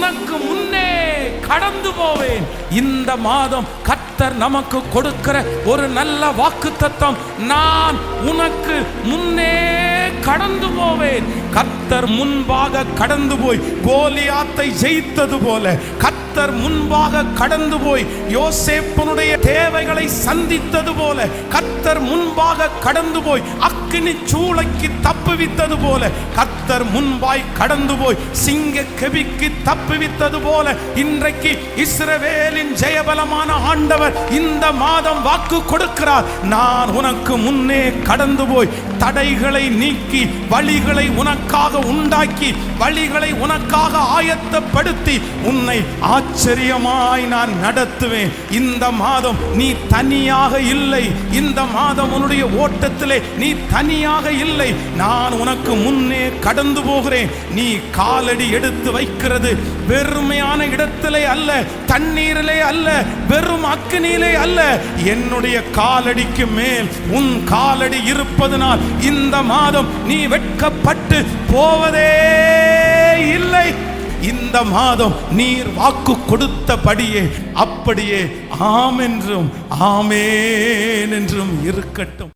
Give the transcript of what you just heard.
உனக்கு முன்னே கடந்து போவேன். இந்த மாதம் கர்த்தர் நமக்கு கொடுக்கிற ஒரு நல்ல வாக்குத்தத்தம், நான் உனக்கு முன்னே கடந்து போவேன். கர்த்தர் முன்பாக கடந்து போய் கோலியாத்தை ஜெயித்தது போல, கர்த்தர் முன்பாக கடந்து போய் யோசேப்பனுடைய தேவைகளை சந்தித்தது போல, கர்த்தர் முன்பாக கடந்து போய் அக்கினி சூளைக்கு தப்புவித்தது போல, கர்த்தர் முன்பாய் கடந்து போய் சிங்க கெபிக்கு தப்புவித்தது போல, இன்றைக்கு இஸ்ரவேலின் ஜெயபலமான ஆண்டவர் இந்த மாதம் வாக்கு கொடுக்கிறார். நான் உனக்கு முன்னே கடந்து போய் தடைகளை நீக்கி, வழிகளை உனக்காக உண்டாக்கி, வழிகளை உனக்காக ஆயத்தப்படுத்தி உன்னை ஆச்சரியமாய் நான் நடத்துவேன். இந்த மாதம் நீ தனியாக இல்லை. இந்த மாதம் உன்னுடைய ஓட்டத்திலே நீ தனியாக இல்லை. நான் உனக்கு முன்னே கடந்து போகிறேன். நீ காலடி எடுத்து வைக்கிறது வெறுமையான இடத்திலே அல்ல, தண்ணீரிலே அல்ல, வெறும் அக்கினியிலே அல்ல. என்னுடைய காலடிக்கு மேல் உன் காலடி இருப்பதனால் இந்த மாதம் நீ வெட்கப்பட்டு போவதே இல்லை. இந்த மாதம் நீர் வாக்கு கொடுத்தபடியே அப்படியே ஆம் என்றும் ஆமேன் என்றும் இருக்கட்டும்.